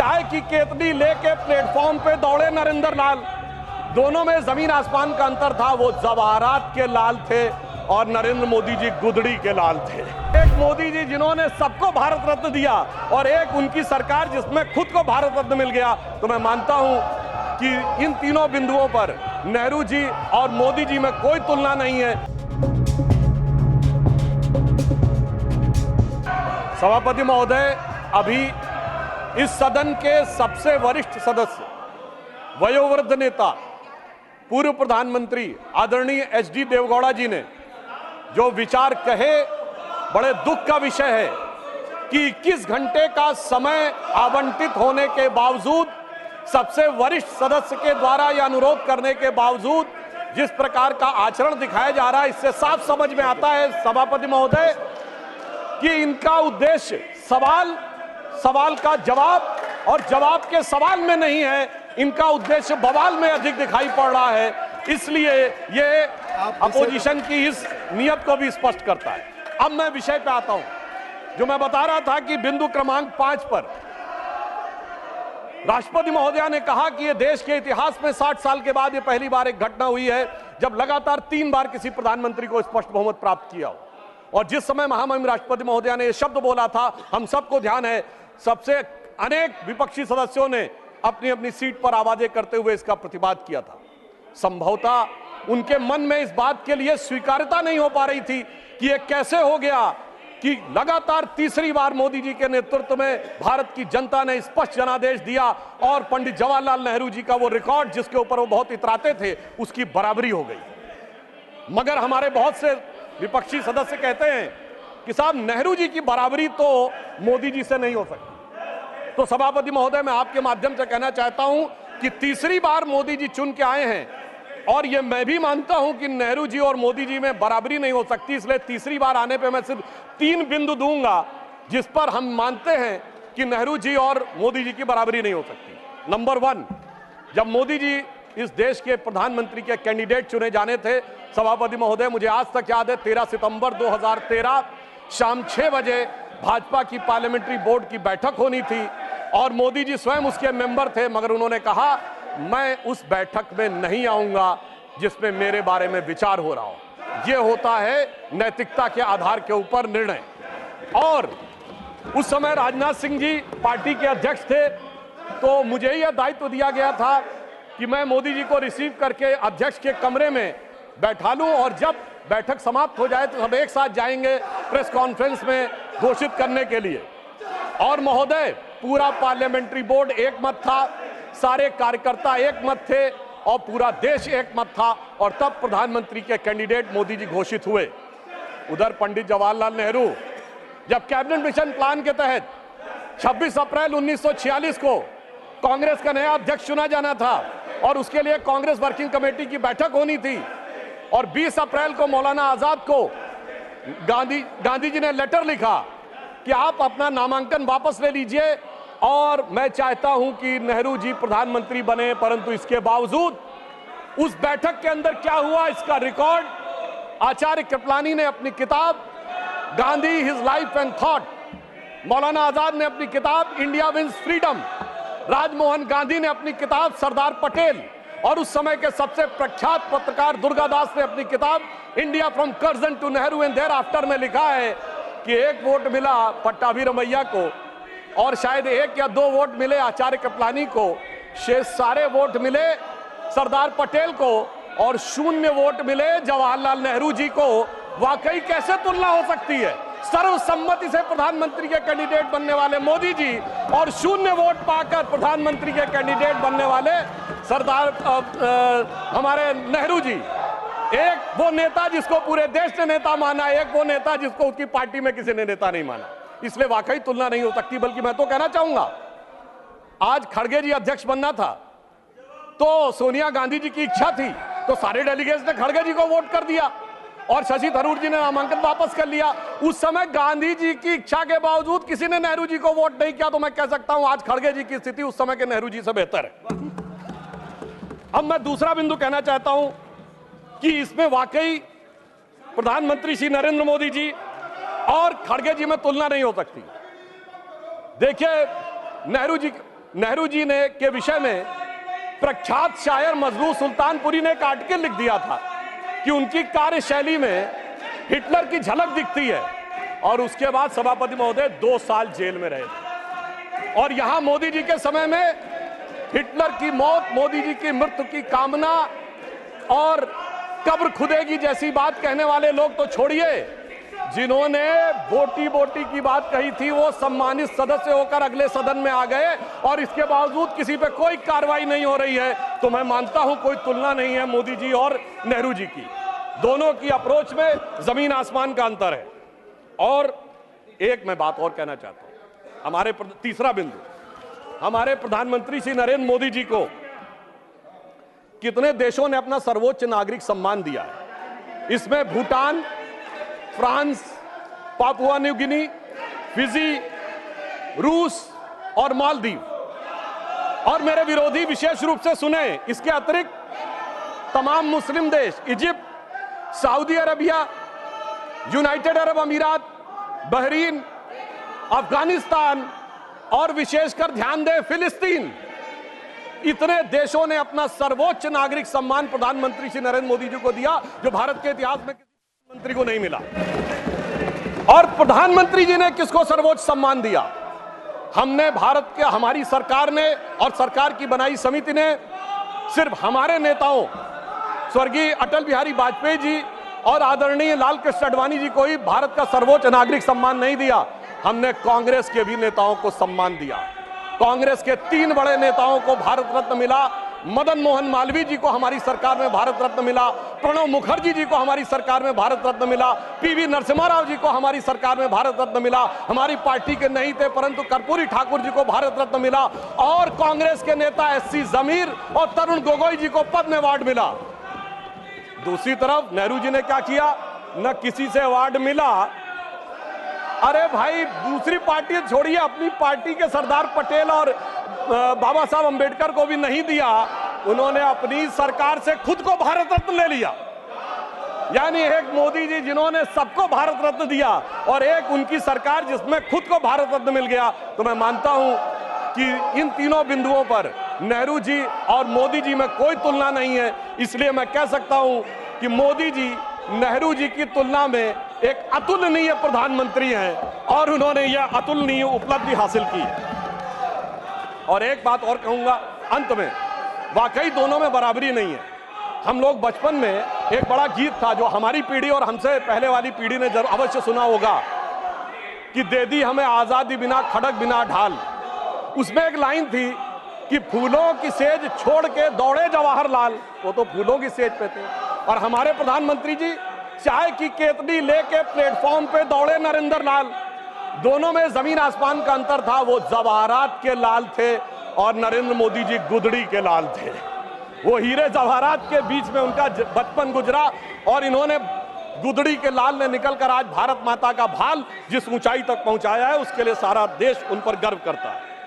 चाय की केतली लेके प्लेटफॉर्म पे दौड़े नरेंद्र लाल, दोनों में जमीन आसमान का अंतर था। वो जवाहरात के लाल थे और नरेंद्र मोदी जी गुदड़ी के लाल थे। एक मोदी जी जिन्होंने सबको भारत रत्न दिया और एक उनकी सरकार जिसमें खुद को भारत रत्न मिल गया। तो मैं मानता हूं कि इन तीनों बिंदुओं पर नेहरू जी और मोदी जी में कोई तुलना नहीं है। सभापति महोदय, अभी इस सदन के सबसे वरिष्ठ सदस्य, वयोवृद्ध नेता, पूर्व प्रधानमंत्री आदरणीय एचडी देवगौड़ा जी ने जो विचार कहे, बड़े दुख का विषय है कि 21 घंटे का समय आवंटित होने के बावजूद, सबसे वरिष्ठ सदस्य के द्वारा यह अनुरोध करने के बावजूद जिस प्रकार का आचरण दिखाया जा रहा है, इससे साफ समझ में आता है सभापति महोदय कि इनका उद्देश्य सवाल का जवाब और जवाब के सवाल में नहीं है, इनका उद्देश्य बवाल में अधिक दिखाई पड़ रहा है। इसलिए ये अपोजिशन की इस नियत को भी स्पष्ट करता है। अब मैं विषय पे आता हूं। जो मैं बता रहा था कि बिंदु क्रमांक 5 पर राष्ट्रपति महोदया ने कहा कि ये देश के इतिहास में 60 साल के बाद ये पहली बार एक घटना हुई है जब लगातार 3 बार किसी प्रधानमंत्री को स्पष्ट बहुमत प्राप्त किया हो। और जिस समय महामहिम राष्ट्रपति महोदया ने यह शब्द बोला था, हम सबको ध्यान है, सबसे अनेक विपक्षी सदस्यों ने अपनी अपनी सीट पर आवाजें करते हुए इसका प्रतिवाद किया था। संभवतः उनके मन में इस बात के लिए स्वीकार्यता नहीं हो पा रही थी कि यह कैसे हो गया कि लगातार तीसरी बार मोदी जी के नेतृत्व में भारत की जनता ने स्पष्ट जनादेश दिया और पंडित जवाहरलाल नेहरू जी का वो रिकॉर्ड जिसके ऊपर वो बहुत इतराते थे, उसकी बराबरी हो गई। मगर हमारे बहुत से विपक्षी सदस्य कहते हैं कि साहब, नेहरू जी की बराबरी तो मोदी जी से नहीं हो सकती। तो सभापति महोदय, मैं आपके माध्यम से कहना चाहता हूं कि तीसरी बार मोदी जी चुन के आए हैं और ये मैं भी मानता हूं कि नेहरू जी और मोदी जी में बराबरी नहीं हो सकती। इसलिए तीसरी बार आने पे मैं सिर्फ 3 बिंदु दूंगा जिस पर हम मानते हैं कि नेहरू जी और मोदी जी की बराबरी नहीं हो सकती। नंबर 1, जब मोदी जी इस देश के प्रधानमंत्री के कैंडिडेट चुने जाने थे, सभापति महोदय, मुझे आज तक याद है 13 सितंबर 2013 शाम 6 बजे भाजपा की पार्लियामेंट्री बोर्ड की बैठक होनी थी और मोदी जी स्वयं उसके मेंबर थे, मगर उन्होंने कहा मैं उस बैठक में नहीं आऊंगा जिसमें मेरे बारे में विचार हो रहा हो। यह होता है नैतिकता के आधार के ऊपर निर्णय। और उस समय राजनाथ सिंह जी पार्टी के अध्यक्ष थे, तो मुझे यह दायित्व दिया गया था कि मैं मोदी जी को रिसीव करके अध्यक्ष के कमरे में बैठा लूं और जब बैठक समाप्त हो जाए तो सब एक साथ जाएंगे प्रेस कॉन्फ्रेंस में घोषित करने के लिए। और महोदय, पूरा पार्लियामेंट्री बोर्ड एक मत था, सारे कार्यकर्ता एक मत थे और पूरा देश एक मत था और तब प्रधानमंत्री के कैंडिडेट मोदी जी घोषित हुए। उधर पंडित जवाहरलाल नेहरू जब कैबिनेट मिशन प्लान के तहत 26 अप्रैल 1946 को कांग्रेस का नया अध्यक्ष चुना जाना था और उसके लिए कांग्रेस वर्किंग कमेटी की बैठक होनी थी और 20 अप्रैल को मौलाना आजाद को गांधी जी ने लेटर लिखा कि आप अपना नामांकन वापस ले लीजिए और मैं चाहता हूं कि नेहरू जी प्रधानमंत्री बने। परंतु इसके बावजूद उस बैठक के अंदर क्या हुआ, इसका रिकॉर्ड आचार्य कृपलानी ने अपनी किताब Gandhi his life and thought, Maulana Azad ने अपनी किताब India wins freedom, Rajmohan Gandhi ने अपनी किताब सरदार पटेल और उस समय के सबसे प्रख्यात पत्रकार दुर्गादास ने अपनी किताब India from Curzon to Nehru and thereafter में लिखा है कि 1 वोट मिला पट्टाभी रमैया को और शायद 1 या 2 वोट मिले आचार्य कृपलानी को, शेष सारे वोट मिले सरदार पटेल को और 0 वोट मिले जवाहरलाल नेहरू जी को। वाकई कैसे तुलना हो सकती है? सर्वसम्मति से प्रधानमंत्री के कैंडिडेट बनने वाले मोदी जी और 0 वोट पाकर प्रधानमंत्री के कैंडिडेट बनने वाले सरदार हमारे नेहरू जी। एक वो नेता जिसको पूरे देश ने नेता माना, एक वो नेता जिसको उसकी पार्टी में किसी ने नेता नहीं माना। इसलिए वाकई तुलना नहीं हो सकती। बल्कि मैं तो कहना चाहूंगा, आज खड़गे जी अध्यक्ष बनना था तो सोनिया गांधी जी की इच्छा थी तो सारे डेलीगेट्स ने खड़गे जी को वोट कर दिया और शशि थरूर जी ने नामांकन वापस कर लिया। उस समय गांधी जी की इच्छा के बावजूद किसी ने नेहरू जी को वोट नहीं किया। तो मैं कह सकता हूं आज खड़गे जी की स्थिति उस समय के नेहरू जी से बेहतर है। अब मैं दूसरा बिंदु कहना चाहता हूं कि इसमें वाकई प्रधानमंत्री श्री नरेंद्र मोदी जी और खड़गे जी में तुलना नहीं हो सकती। देखिए, नेहरू जी नेहरू जी ने के विषय में प्रख्यात शायर मजरू सुल्तानपुरी ने एक आर्टिकल लिख दिया था कि उनकी कार्यशैली में हिटलर की झलक दिखती है, और उसके बाद सभापति महोदय 2 साल जेल में रहे। और यहां मोदी जी के समय में हिटलर की मौत, मोदी जी की मृत्यु की कामना और कब्र खुदेगी जैसी बात कहने वाले लोग तो छोड़िए, जिन्होंने बोटी बोटी की बात कही थी वो सम्मानित सदस्य होकर अगले सदन में आ गए, और इसके बावजूद किसी पे कोई कार्रवाई नहीं हो रही है। तो मैं मानता हूं कोई तुलना नहीं है मोदी जी और नेहरू जी की। दोनों की अप्रोच में जमीन आसमान का अंतर है। और एक मैं बात और कहना चाहता हूं, हमारे तीसरा बिंदु, हमारे प्रधानमंत्री श्री नरेंद्र मोदी जी को कितने देशों ने अपना सर्वोच्च नागरिक सम्मान दिया है। इसमें Bhutan, France, Papua New Guinea, Fiji, रूस और मालदीव। और मेरे विरोधी विशेष रूप से सुने, इसके अतिरिक्त तमाम मुस्लिम देश, Egypt, Saudi Arabia, United Arab अमीरात, बहरीन, अफगानिस्तान और विशेषकर ध्यान दें फिलिस्तीन, इतने देशों ने अपना सर्वोच्च नागरिक सम्मान प्रधानमंत्री श्री नरेंद्र मोदी जी को दिया, जो भारत के इतिहास में किसी मंत्री को नहीं मिला। और प्रधानमंत्री जी ने किसको सर्वोच्च सम्मान दिया? हमने भारत के, हमारी सरकार ने और सरकार की बनाई समिति ने सिर्फ हमारे नेताओं स्वर्गीय अटल बिहारी वाजपेयी जी और आदरणीय लाल कृष्ण आडवाणी जी को ही भारत का सर्वोच्च नागरिक सम्मान नहीं दिया, हमने कांग्रेस के भी नेताओं को सम्मान दिया। कांग्रेस के 3 बड़े नेताओं को भारत रत्न मिला। मदन मोहन मालवीय जी को हमारी सरकार में भारत रत्न मिला, प्रणब मुखर्जी जी को हमारी सरकार में भारत रत्न मिला, पीवी नरसिम्हा राव जी को हमारी सरकार में भारत रत्न मिला, हमारी पार्टी के नहीं थे परंतु कर्पूरी ठाकुर जी को भारत रत्न मिला, और कांग्रेस के नेता एससी जमीर और तरुण गोगोई जी को पद्म अवार्ड मिला। दूसरी तरफ नेहरू जी ने क्या किया? न किसी से अवार्ड मिला। अरे भाई, दूसरी पार्टी छोड़िए, अपनी पार्टी के सरदार पटेल और बाबा साहब अंबेडकर को भी नहीं दिया, उन्होंने अपनी सरकार से खुद को भारत रत्न ले लिया। यानी एक मोदी जी जिन्होंने सबको भारत रत्न दिया, और एक उनकी सरकार जिसमें खुद को भारत रत्न मिल गया। तो मैं मानता हूं कि इन तीनों बिंदुओं पर नेहरू जी और मोदी जी में कोई तुलना नहीं है। इसलिए मैं कह सकता हूं कि मोदी जी नेहरू जी की तुलना में एक अतुलनीय प्रधानमंत्री हैं, और उन्होंने यह अतुलनीय उपलब्धि हासिल की। और एक बात और कहूंगा अंत में, वाकई दोनों में बराबरी नहीं है। हम लोग बचपन में, एक बड़ा गीत था जो हमारी पीढ़ी और हमसे पहले वाली पीढ़ी ने अवश्य सुना होगा, कि दे दी हमें आजादी बिना खड़क बिना ढाल। उसमें एक लाइन थी कि फूलों की सेज छोड़ के दौड़े जवाहरलाल। वो तो फूलों की सेज पे थे। और हमारे प्रधानमंत्री जी चाय की केतली लेके प्लेटफॉर्म पे दौड़े नरेंद्र लाल। दोनों में जमीन आसमान का अंतर था। वो जवाहरात के लाल थे और नरेंद्र मोदी जी गुदड़ी के लाल थे। वो हीरे जवाहरात के बीच में उनका बचपन गुजरा, और इन्होंने गुदड़ी के लाल ने निकलकर आज भारत माता का भाल जिस ऊंचाई तक पहुंचाया है, उसके लिए सारा देश उन पर गर्व करता है।